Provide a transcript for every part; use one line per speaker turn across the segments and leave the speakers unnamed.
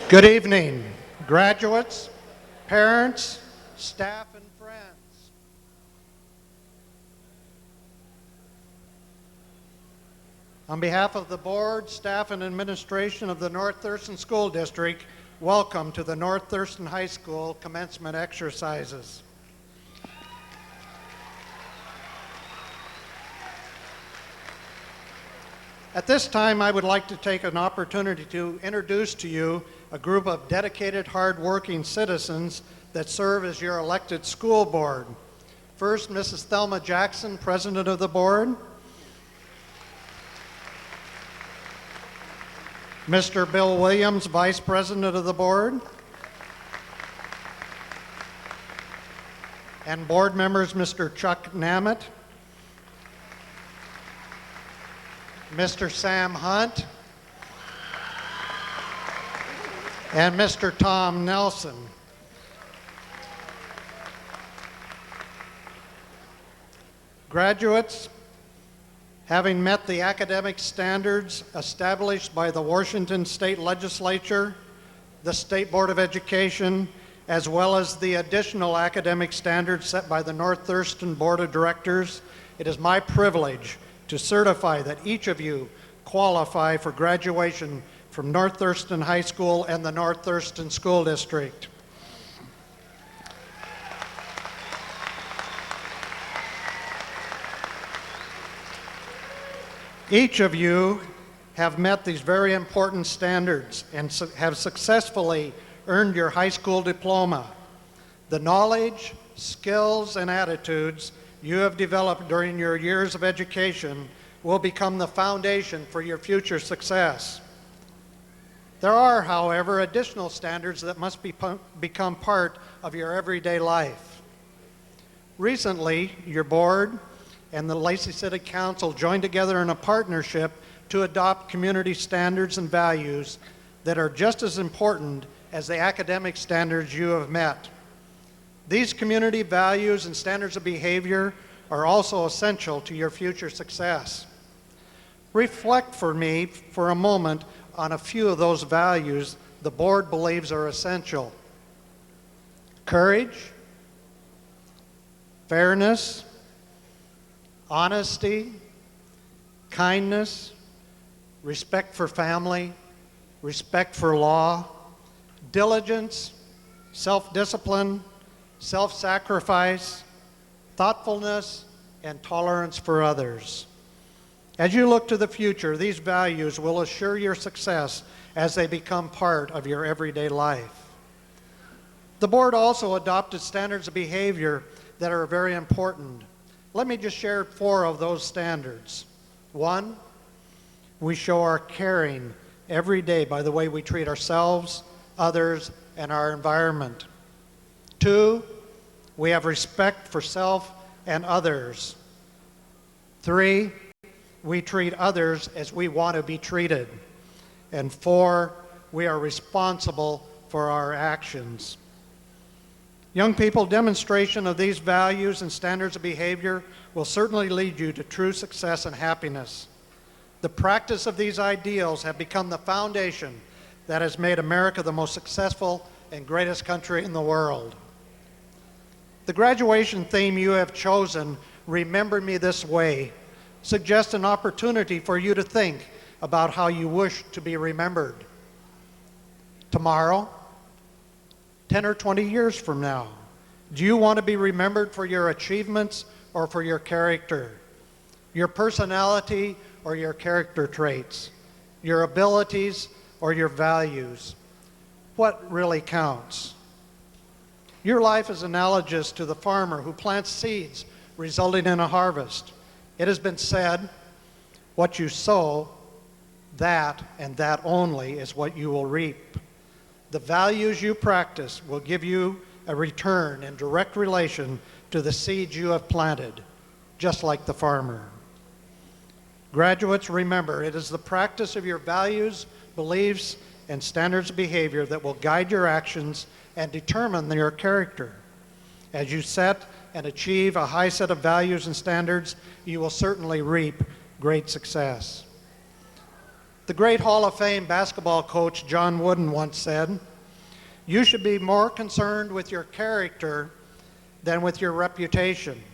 Good evening, graduates, parents, staff, and friends. On behalf of the board, staff, and administration of the North Thurston School District, welcome to the North Thurston High School commencement exercises. At this time, I would like to take an opportunity to introduce to you a group of dedicated, hard-working citizens that serve as your elected school board. First, Mrs. Thelma Jackson, President of the board. Mr. Bill Williams, Vice President of the board. And board members, Mr. Chuck Namett, Mr. Sam Hunt, and Mr. Tom Nelson. Graduates, having met the academic standards established by the Washington State Legislature, the State Board of Education, as well as the additional academic standards set by the North Thurston Board of Directors, it is my privilege to certify that each of you qualify for graduation from North Thurston High School and the North Thurston School District. Each of you have met these very important standards and have successfully earned your high school diploma. The knowledge, skills, and attitudes you have developed during your years of education will become the foundation for your future success. There are, however, additional standards that must become part of your everyday life. Recently, your board and the Lacey City Council joined together in a partnership to adopt community standards and values that are just as important as the academic standards you have met. These community values and standards of behavior are also essential to your future success. Reflect for me for a moment on a few of those values the board believes are essential. Courage, fairness, honesty, kindness, respect for family, respect for law, diligence, self-discipline, self-sacrifice, thoughtfulness, and tolerance for others. As you look to the future, these values will assure your success as they become part of your everyday life. The board also adopted standards of behavior that are very important. Let me just share 4 of those standards. 1, we show our caring every day by the way we treat ourselves, others, and our environment. 2, we have respect for self and others. 3, we treat others as we want to be treated. And 4, we are responsible for our actions. Young people, demonstration of these values and standards of behavior will certainly lead you to true success and happiness. The practice of these ideals have become the foundation that has made America the most successful and greatest country in the world. The graduation theme you have chosen, Remember Me This Way, suggests an opportunity for you to think about how you wish to be remembered. Tomorrow, 10 or 20 years from now, do you want to be remembered for your achievements or for your character, your personality or your character traits, your abilities or your values? What really counts? Your life is analogous to the farmer who plants seeds resulting in a harvest. It has been said, what you sow, that and that only is what you will reap. The values you practice will give you a return in direct relation to the seeds you have planted, just like the farmer. Graduates, remember, it is the practice of your values, beliefs, and standards of behavior that will guide your actions and determine your character. As you set and achieve a high set of values and standards, you will certainly reap great success. The great Hall of Fame basketball coach John Wooden once said, "You should be more concerned with your character than with your reputation.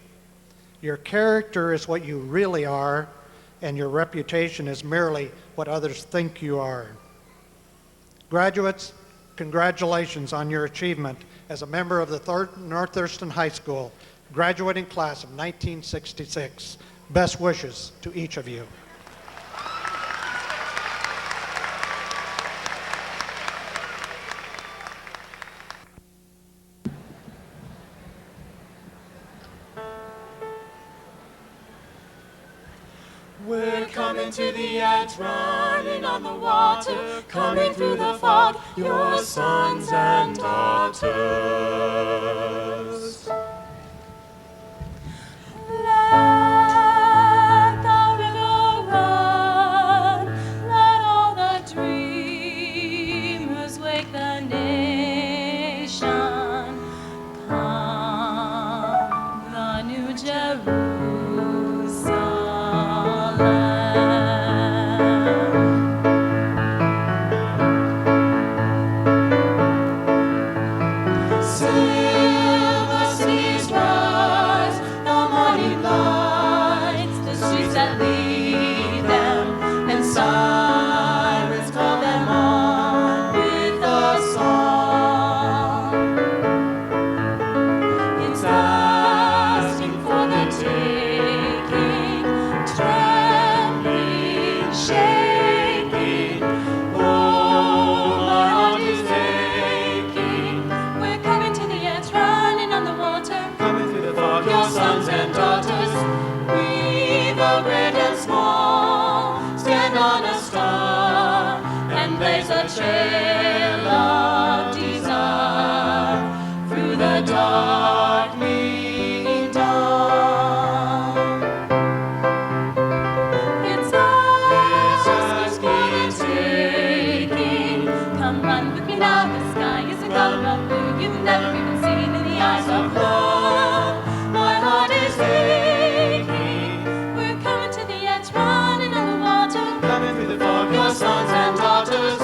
Your character is what you really are, and your reputation is merely what others think you are." Graduates, congratulations on your achievement as a member of the North Thurston High School graduating class of 1966. Best wishes to each of you.
We're coming to the edge, running on the water, coming through the fog, your sons and daughters. Let the river run, let all the dreamers wake the nation. Come, the new Jerusalem. Trail of desire through the darkening dawn. It's us taking. Come run with me now. The sky is a color of blue you've never even seen in the eyes of love. My heart is aching. We're coming to the edge, running on the water, coming through the fog, your sons and daughters.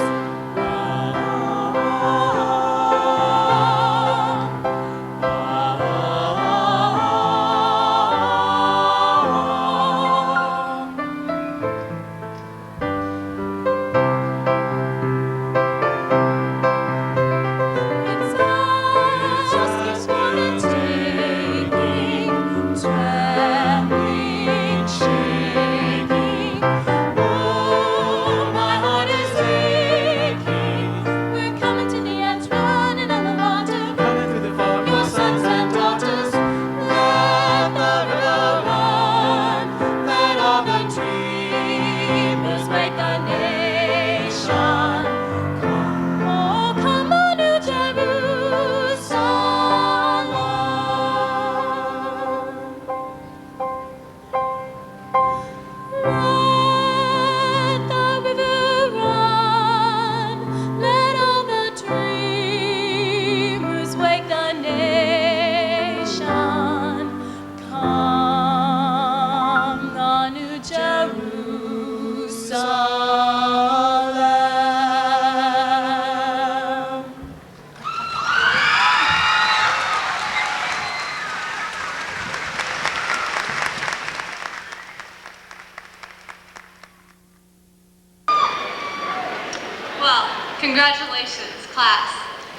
Congratulations, class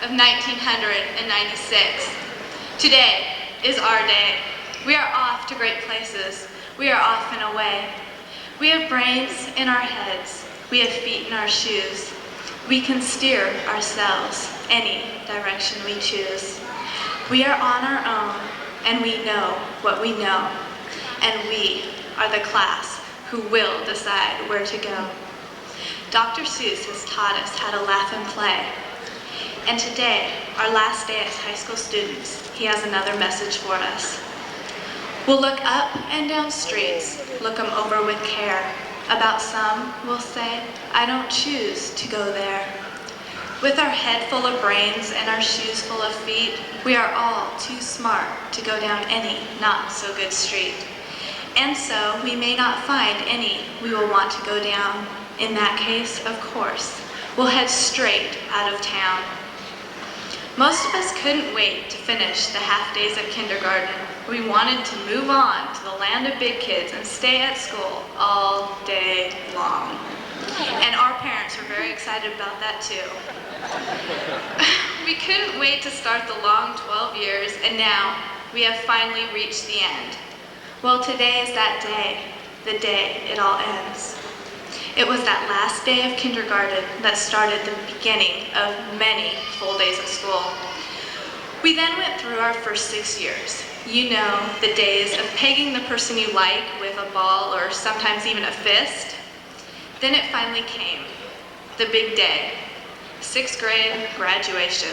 of 1996. Today is our day. We are off to great places. We are off and away. We have brains in our heads. We have feet in our shoes. We can steer ourselves any direction we choose. We are on our own, and we know what we know. And we are the class who will decide where to go. Dr. Seuss has taught us how to laugh and play. And today, our last day as high school students, he has another message for us. We'll look up and down streets, look them over with care. About some, we'll say, I don't choose to go there. With our head full of brains and our shoes full of feet, we are all too smart to go down any not so good street. And so we may not find any we will want to go down. In that case, of course, we'll head straight out of town. Most of us couldn't wait to finish the half days of kindergarten. We wanted to move on to the land of big kids and stay at school all day long. And our parents were very excited about that too. We couldn't wait to start the long 12 years, and now we have finally reached the end. Well, today is that day, the day it all ends. It was that last day of kindergarten that started the beginning of many full days of school. We then went through our first 6 years. You know, the days of pegging the person you like with a ball or sometimes even a fist. Then it finally came, the big day, 6th grade graduation.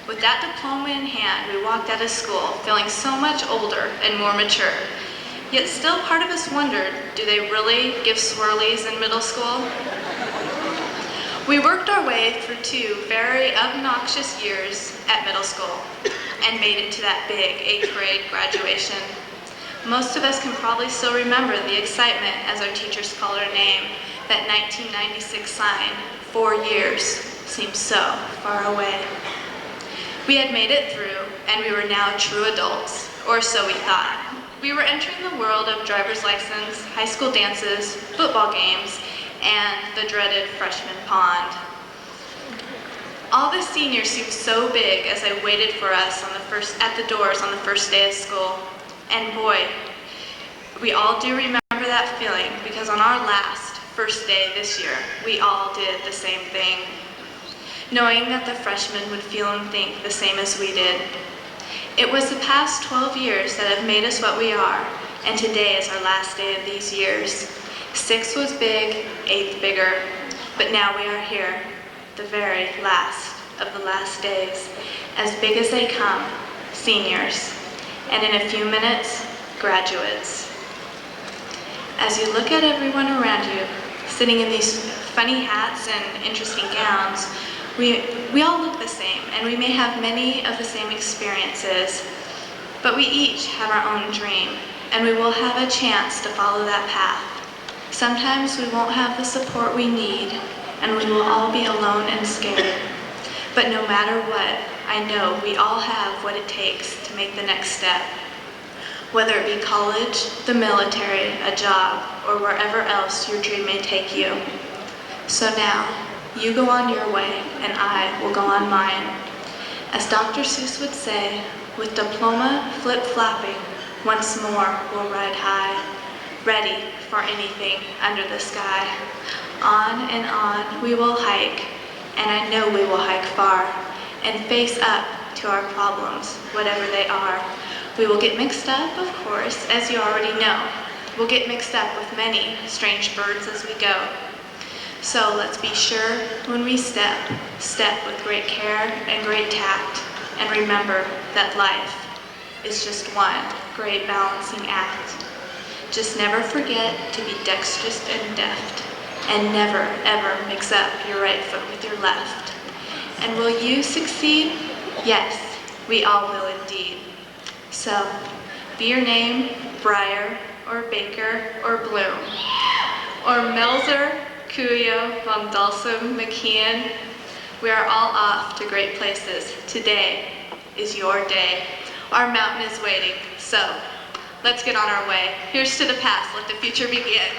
With that diploma in hand, we walked out of school feeling so much older and more mature. Yet still part of us wondered, do they really give swirlies in middle school? We worked our way through 2 very obnoxious years at middle school and made it to that big 8th grade graduation. Most of us can probably still remember the excitement as our teachers called our name, that 1996 sign, 4 years seemed so far away. We had made it through, and we were now true adults, or so we thought. We were entering the world of driver's license, high school dances, football games, and the dreaded freshman pond. All the seniors seemed so big as they waited for us at the doors on the first day of school. And boy, we all do remember that feeling, because on our last first day this year, we all did the same thing, knowing that the freshmen would feel and think the same as we did. It was the past 12 years that have made us what we are, and today is our last day of these years. 6th was big, 8th bigger, but now we are here, the very last of the last days, as big as they come, seniors, and in a few minutes, graduates. As you look at everyone around you, sitting in these funny hats and interesting gowns, we all look the same, and we may have many of the same experiences, but we each have our own dream, and we will have a chance to follow that path. Sometimes we won't have the support we need, and we will all be alone and scared. But no matter what, I know we all have what it takes to make the next step. Whether it be college, the military, a job, or wherever else your dream may take you. So now, you go on your way, and I will go on mine. As Dr. Seuss would say, with diploma flip-flapping, once more we'll ride high, ready for anything under the sky. On and on we will hike, and I know we will hike far, and face up to our problems, whatever they are. We will get mixed up, of course, as you already know. We'll get mixed up with many strange birds as we go. So let's be sure when we step with great care and great tact, and remember that life is just one great balancing act. Just never forget to be dexterous and deft, and never ever mix up your right foot with your left. And will you succeed? Yes, we all will indeed. So, be your name Breyer, or Baker, or Bloom, or Melzer, Cuyo, Von Dalsum, McKeon. We are all off to great places. Today is your day. Our mountain is waiting, so let's get on our way. Here's to the past, let the future begin.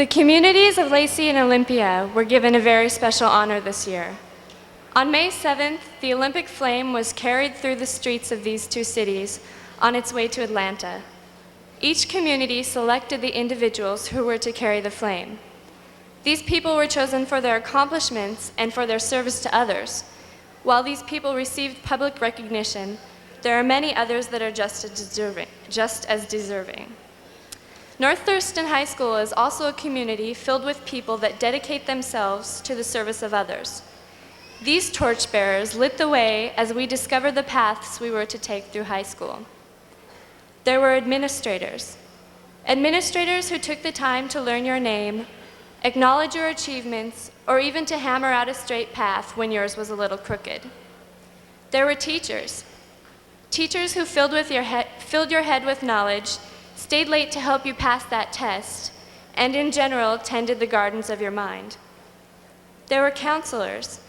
The communities of Lacey and Olympia were given a very special honor this year. On May 7th, the Olympic flame was carried through the streets of these two cities on its way to Atlanta. Each community selected the individuals who were to carry the flame. These people were chosen for their accomplishments and for their service to others. While these people received public recognition, there are many others that are just as deserving. North Thurston High School is also a community filled with people that dedicate themselves to the service of others. These torchbearers lit the way as we discovered the paths we were to take through high school. There were administrators who took the time to learn your name, acknowledge your achievements, or even to hammer out a straight path when yours was a little crooked. There were teachers who filled your head with knowledge, stayed late to help you pass that test, and in general tended the gardens of your mind. There were counselors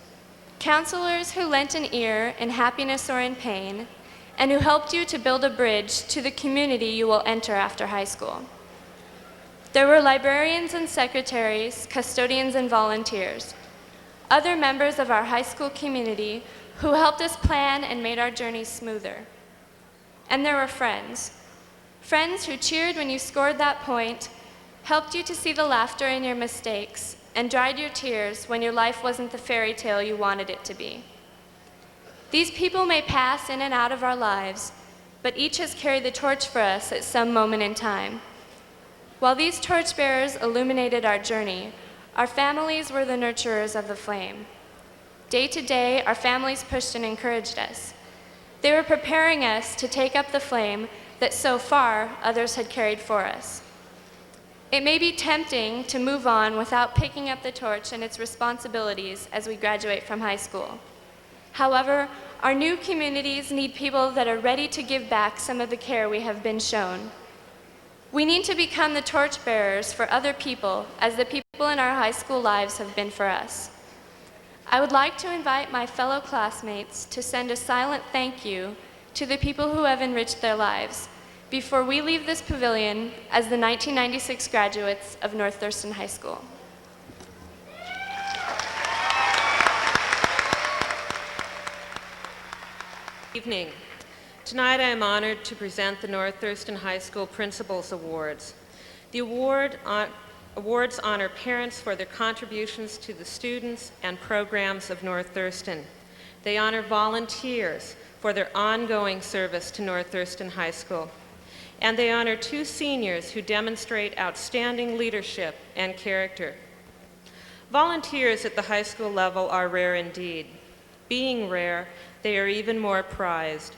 who lent an ear in happiness or in pain, and who helped you to build a bridge to the community you will enter after high school. There were librarians and secretaries, custodians and volunteers, other members of our high school community who helped us plan and made our journey smoother. And there were friends who cheered when you scored that point, helped you to see the laughter in your mistakes, and dried your tears when your life wasn't the fairy tale you wanted it to be. These people may pass in and out of our lives, but each has carried the torch for us at some moment in time. While these torchbearers illuminated our journey, our families were the nurturers of the flame. Day to day, our families pushed and encouraged us. They were preparing us to take up the flame that so far others had carried for us. It may be tempting to move on without picking up the torch and its responsibilities as we graduate from high school. However, our new communities need people that are ready to give back some of the care we have been shown. We need to become the torchbearers for other people as the people in our high school lives have been for us. I would like to invite my fellow classmates to send a silent thank you to the people who have enriched their lives before we leave this pavilion as the 1996 graduates of North Thurston High School.
Evening. Tonight I am honored to present the North Thurston High School Principals Awards. The awards honor parents for their contributions to the students and programs of North Thurston. They honor volunteers for their ongoing service to North Thurston High School. And they honor 2 seniors who demonstrate outstanding leadership and character. Volunteers at the high school level are rare indeed. Being rare, they are even more prized.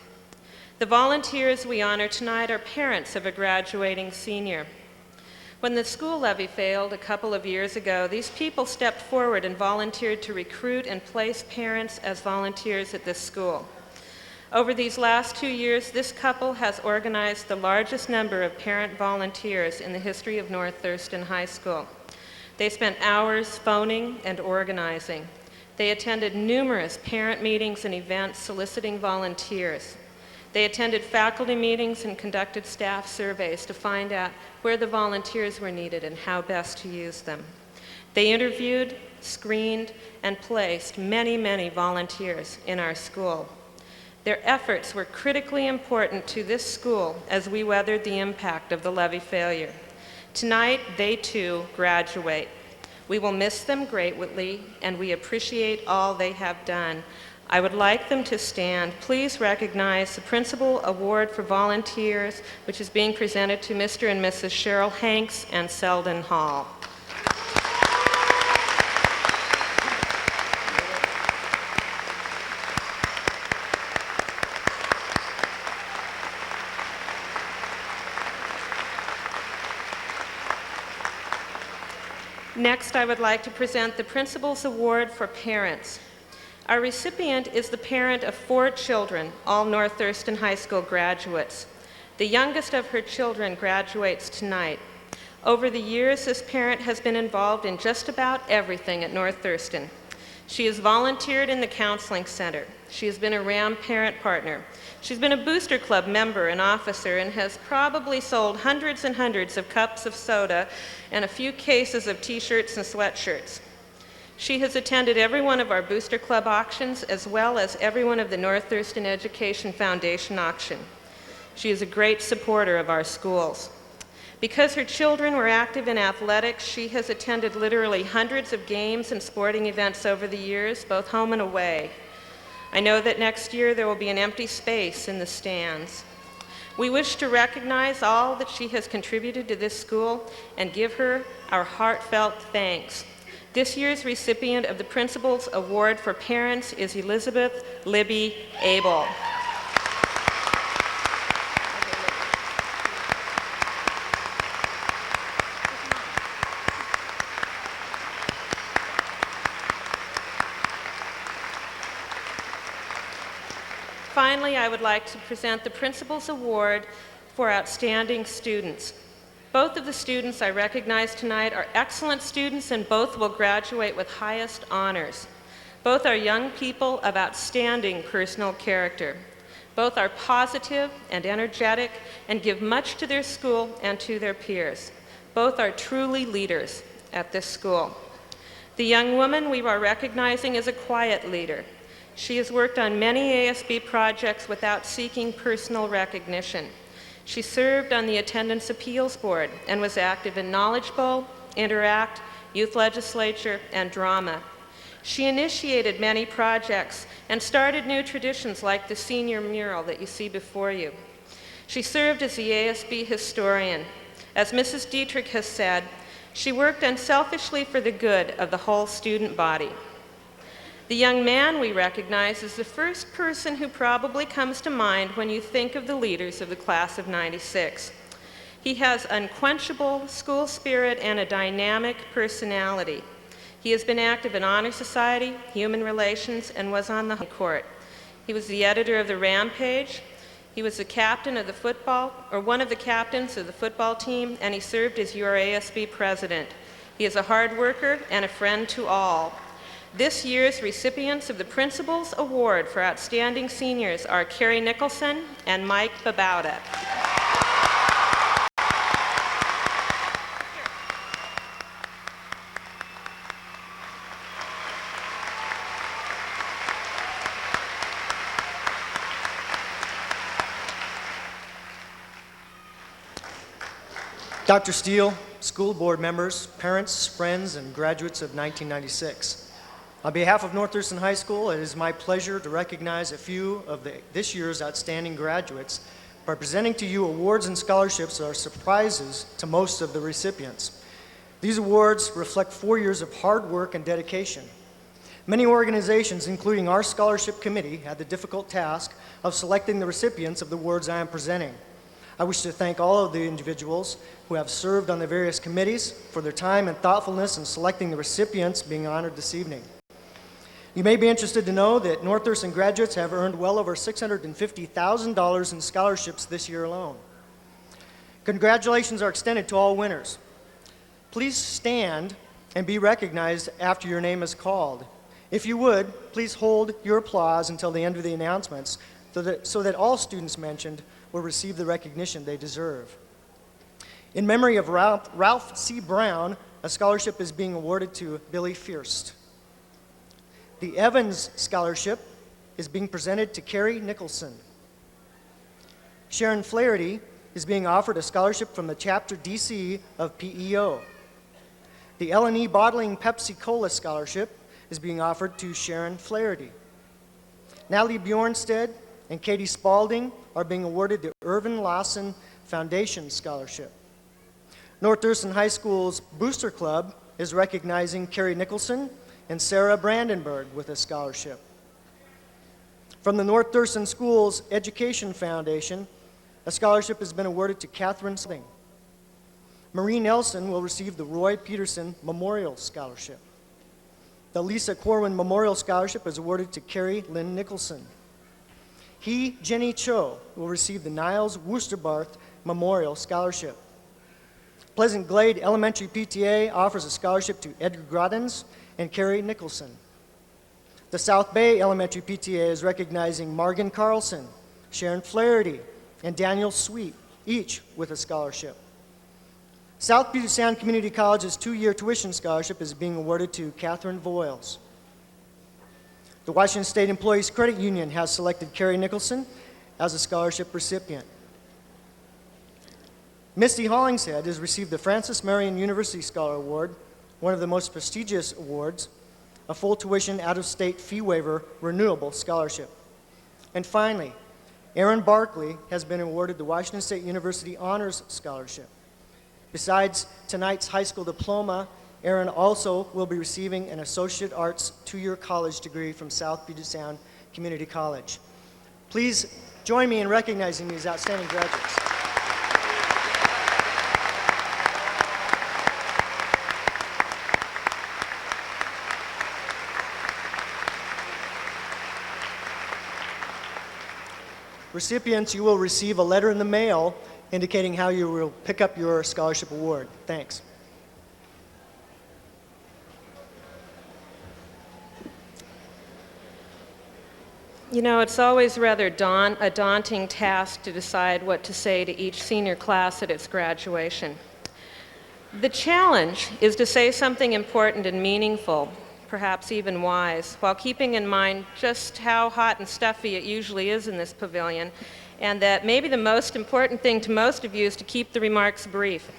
The volunteers we honor tonight are parents of a graduating senior. When the school levy failed a couple of years ago, these people stepped forward and volunteered to recruit and place parents as volunteers at this school. Over these last 2 years, this couple has organized the largest number of parent volunteers in the history of North Thurston High School. They spent hours phoning and organizing. They attended numerous parent meetings and events soliciting volunteers. They attended faculty meetings and conducted staff surveys to find out where the volunteers were needed and how best to use them. They interviewed, screened, and placed many, many volunteers in our school. Their efforts were critically important to this school as we weathered the impact of the levy failure. Tonight, they too graduate. We will miss them greatly, and we appreciate all they have done. I would like them to stand. Please recognize the Principal Award for Volunteers, which is being presented to Mr. and Mrs. Cheryl Hanks and Selden Hall. Next, I would like to present the Principal's Award for Parents. Our recipient is the parent of 4 children, all North Thurston High School graduates. The youngest of her children graduates tonight. Over the years, this parent has been involved in just about everything at North Thurston. She has volunteered in the counseling center. She has been a RAM parent partner. She's been a Booster Club member and officer and has probably sold hundreds and hundreds of cups of soda and a few cases of t-shirts and sweatshirts. She has attended every one of our Booster Club auctions as well as every one of the North Thurston Education Foundation auction. She is a great supporter of our schools. Because her children were active in athletics, she has attended literally hundreds of games and sporting events over the years, both home and away. I know that next year there will be an empty space in the stands. We wish to recognize all that she has contributed to this school and give her our heartfelt thanks. This year's recipient of the Principal's Award for Parents is Elizabeth Libby Abel. Finally, I would like to present the Principal's Award for Outstanding Students. Both of the students I recognize tonight are excellent students and both will graduate with highest honors. Both are young people of outstanding personal character. Both are positive and energetic and give much to their school and to their peers. Both are truly leaders at this school. The young woman we are recognizing is a quiet leader. She has worked on many ASB projects without seeking personal recognition. She served on the Attendance Appeals Board and was active in Knowledge Bowl, Interact, Youth Legislature, and Drama. She initiated many projects and started new traditions like the senior mural that you see before you. She served as the ASB historian. As Mrs. Dietrich has said, she worked unselfishly for the good of the whole student body. The young man we recognize is the first person who probably comes to mind when you think of the leaders of the class of '96. He has unquenchable school spirit and a dynamic personality. He has been active in Honor Society, Human Relations, and was on the court. He was the editor of the Rampage. He was the captain of the football, or one of the captains of the football team, and he served as your ASB president. He is a hard worker and a friend to all. This year's recipients of the Principal's Award for Outstanding Seniors are Carrie Nicholson and Mike Babauta.
Dr. Steele, school board members, parents, friends, and graduates of 1996. On behalf of North Thurston High School, it is my pleasure to recognize a few of this year's outstanding graduates by presenting to you awards and scholarships that are surprises to most of the recipients. These awards reflect 4 years of hard work and dedication. Many organizations, including our scholarship committee, had the difficult task of selecting the recipients of the awards I am presenting. I wish to thank all of the individuals who have served on the various committees for their time and thoughtfulness in selecting the recipients being honored this evening. You may be interested to know that North Thurston graduates have earned well over $650,000 in scholarships this year alone. Congratulations are extended to all winners. Please stand and be recognized after your name is called. If you would, please hold your applause until the end of the announcements so that all students mentioned will receive the recognition they deserve. In memory of Ralph C. Brown, a scholarship is being awarded to Billy Fierst. The Evans Scholarship is being presented to Carrie Nicholson. Sharon Flaherty is being offered a scholarship from the Chapter DC of PEO. The L&E Bottling Pepsi-Cola Scholarship is being offered to Sharon Flaherty. Natalie Bjornstead and Katie Spalding are being awarded the Irvin Lawson Foundation Scholarship. North Thurston High School's Booster Club is recognizing Carrie Nicholson and Sarah Brandenburg with a scholarship. From the North Thurston Schools Education Foundation, a scholarship has been awarded to Catherine Sling. Marie Nelson will receive the Roy Peterson Memorial Scholarship. The Lisa Corwin Memorial Scholarship is awarded to Carrie Lynn Nicholson. Jenny Cho will receive the Niles Worcesterbarth Memorial Scholarship. Pleasant Glade Elementary PTA offers a scholarship to Edgar Groddens and Carrie Nicholson. The South Bay Elementary PTA is recognizing Margan Carlson, Sharon Flaherty, and Daniel Sweet, each with a scholarship. South Puget Sound Community College's 2-year tuition scholarship is being awarded to Catherine Voiles. The Washington State Employees Credit Union has selected Carrie Nicholson as a scholarship recipient. Misty Hollingshead has received the Francis Marion University Scholar Award, one of the most prestigious awards, a full tuition out-of-state fee waiver renewable scholarship. And finally, Aaron Barkley has been awarded the Washington State University Honors Scholarship. Besides tonight's high school diploma, Aaron also will be receiving an Associate Arts 2-year college degree from South Puget Sound Community College. Please join me in recognizing these outstanding graduates. Recipients, you will receive a letter in the mail indicating how you will pick up your scholarship award. Thanks.
You know, it's always rather a daunting task to decide what to say to each senior class at its graduation. The challenge is to say something important and meaningful, perhaps even wise, while keeping in mind just how hot and stuffy it usually is in this pavilion, and that maybe the most important thing to most of you is to keep the remarks brief.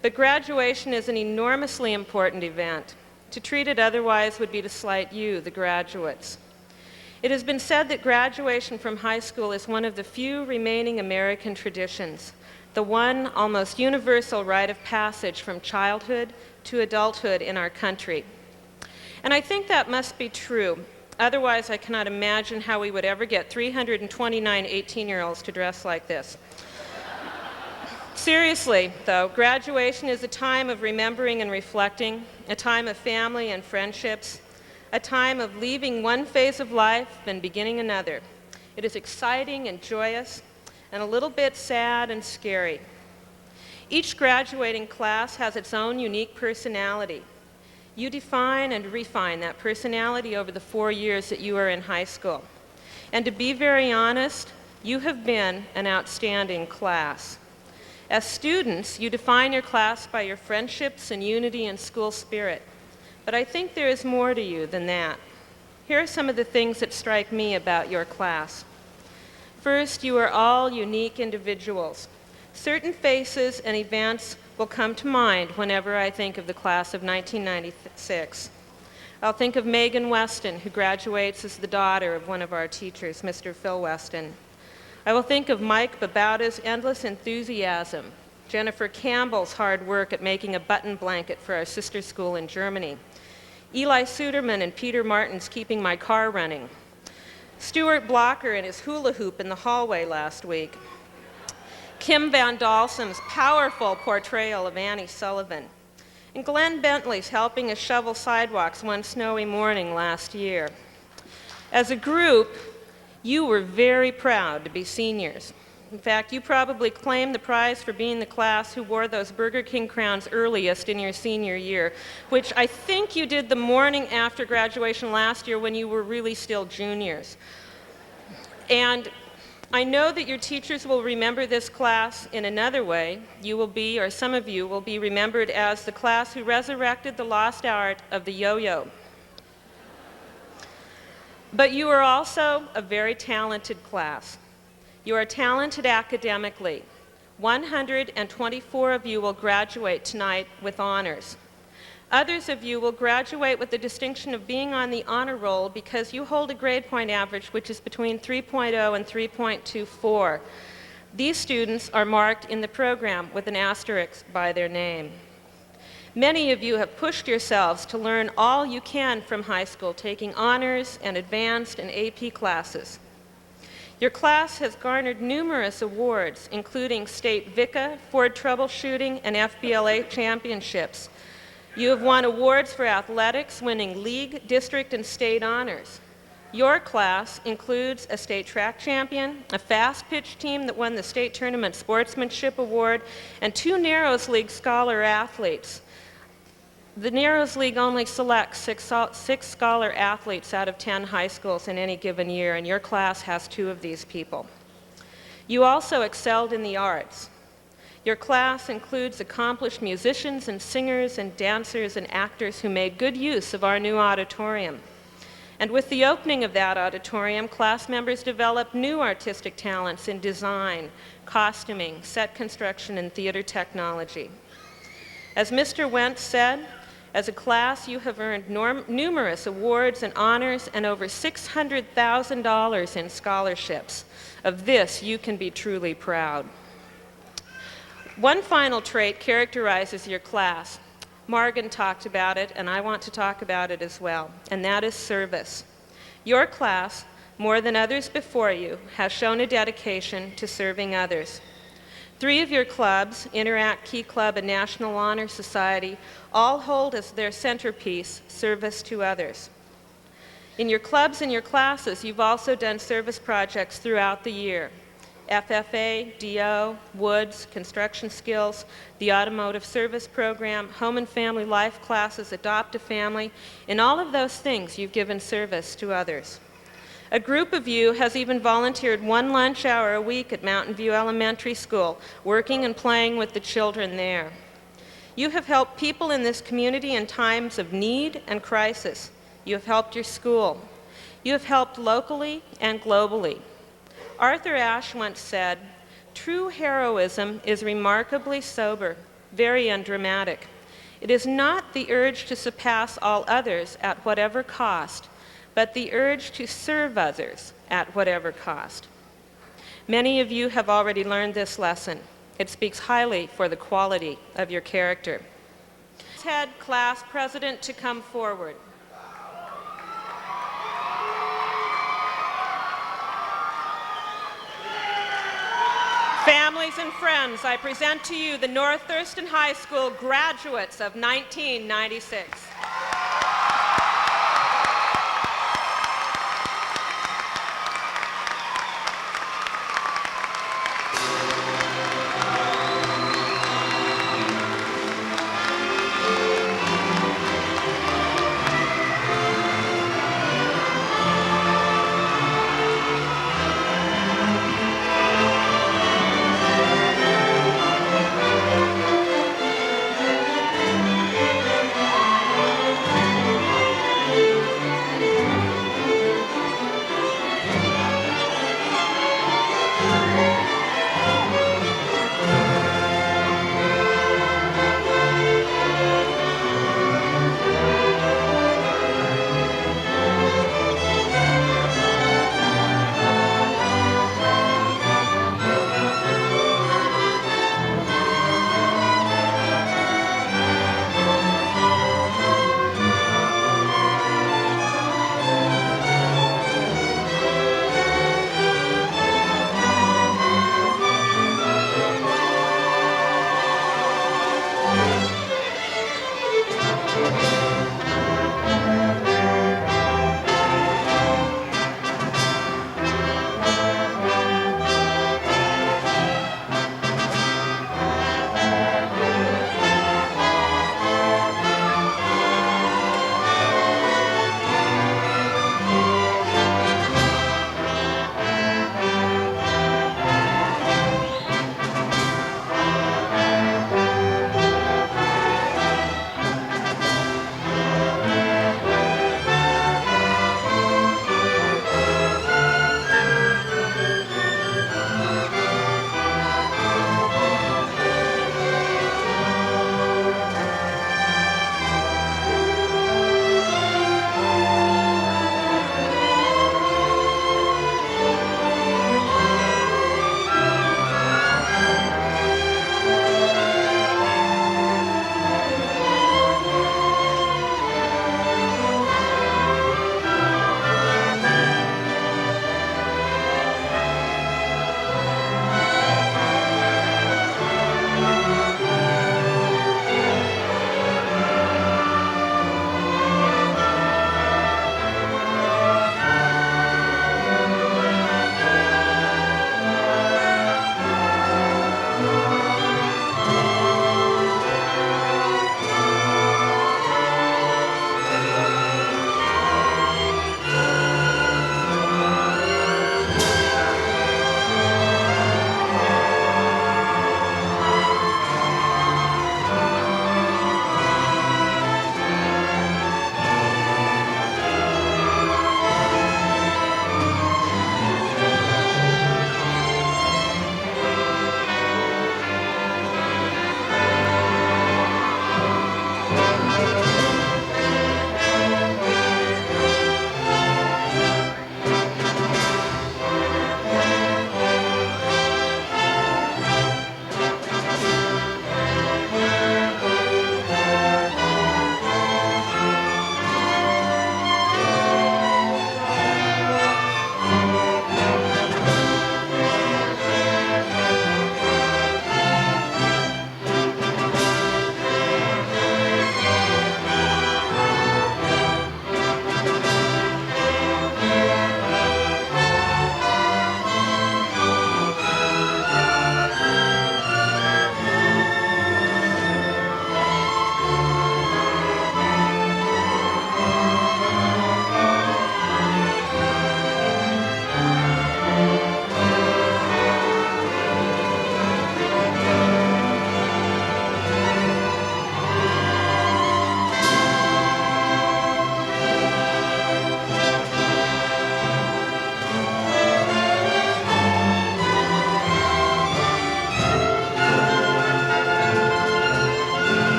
But graduation is an enormously important event. To treat it otherwise would be to slight you, the graduates. It has been said that graduation from high school is one of the few remaining American traditions, the one almost universal rite of passage from childhood to adulthood in our country. And I think that must be true. Otherwise, I cannot imagine how we would ever get 329 18-year-olds to dress like this. Seriously, though, graduation is a time of remembering and reflecting, a time of family and friendships, a time of leaving one phase of life and beginning another. It is exciting and joyous, and a little bit sad and scary. Each graduating class has its own unique personality. You define and refine that personality over the 4 years that you are in high school. And to be very honest, you have been an outstanding class. As students, you define your class by your friendships and unity and school spirit. But I think there is more to you than that. Here are some of the things that strike me about your class. First, you are all unique individuals. Certain faces and events will come to mind whenever I think of the class of 1996. I'll think of Megan Weston, who graduates as the daughter of one of our teachers, Mr. Phil Weston. I will think of Mike Babauta's endless enthusiasm, Jennifer Campbell's hard work at making a button blanket for our sister school in Germany, Eli Suderman and Peter Martin's keeping my car running, Stuart Blocker and his hula hoop in the hallway last week, Kim Van Dalsum's powerful portrayal of Annie Sullivan, and Glenn Bentley's helping us shovel sidewalks one snowy morning last year. As a group, you were very proud to be seniors. In fact, you probably claimed the prize for being the class who wore those Burger King crowns earliest in your senior year, which I think you did the morning after graduation last year when you were really still juniors. And I know that your teachers will remember this class in another way. You will be, or some of you will be remembered as the class who resurrected the lost art of the yo-yo. But you are also a very talented class. You are talented academically. 124 of you will graduate tonight with honors. Others of you will graduate with the distinction of being on the honor roll because you hold a grade point average which is between 3.0 and 3.24. These students are marked in the program with an asterisk by their name. Many of you have pushed yourselves to learn all you can from high school, taking honors and advanced and AP classes. Your class has garnered numerous awards, including state VICA, Ford Troubleshooting, and FBLA championships. You have won awards for athletics, winning league, district, and state honors. Your class includes a state track champion, a fast pitch team that won the state tournament sportsmanship award, and 2 Narrows League scholar athletes. The Narrows League only selects six scholar athletes out of 10 high schools in any given year, and your class has 2 of these people. You also excelled in the arts. Your class includes accomplished musicians and singers and dancers and actors who made good use of our new auditorium. And with the opening of that auditorium, class members developed new artistic talents in design, costuming, set construction, and theater technology. As Mr. Wentz said, as a class, you have earned numerous awards and honors and over $600,000 in scholarships. Of this, you can be truly proud. One final trait characterizes your class. Morgan talked about it, and I want to talk about it as well, and that is service. Your class, more than others before you, has shown a dedication to serving others. 3 of your clubs, Interact, Key Club, and National Honor Society, all hold as their centerpiece service to others. In your clubs and your classes, you've also done service projects throughout the year. FFA, DO, Woods, Construction Skills, the Automotive Service Program, Home and Family Life classes, Adopt a Family. In all of those things, you've given service to others. A group of you has even volunteered 1 lunch hour a week at Mountain View Elementary School, working and playing with the children there. You have helped people in this community in times of need and crisis. You have helped your school. You have helped locally and globally. Arthur Ashe once said, "True heroism is remarkably sober, very undramatic. It is not the urge to surpass all others at whatever cost, but the urge to serve others at whatever cost." Many of you have already learned this lesson. It speaks highly for the quality of your character. Head class president to come forward. Families and friends, I present to you the North Thurston High School graduates of 1996.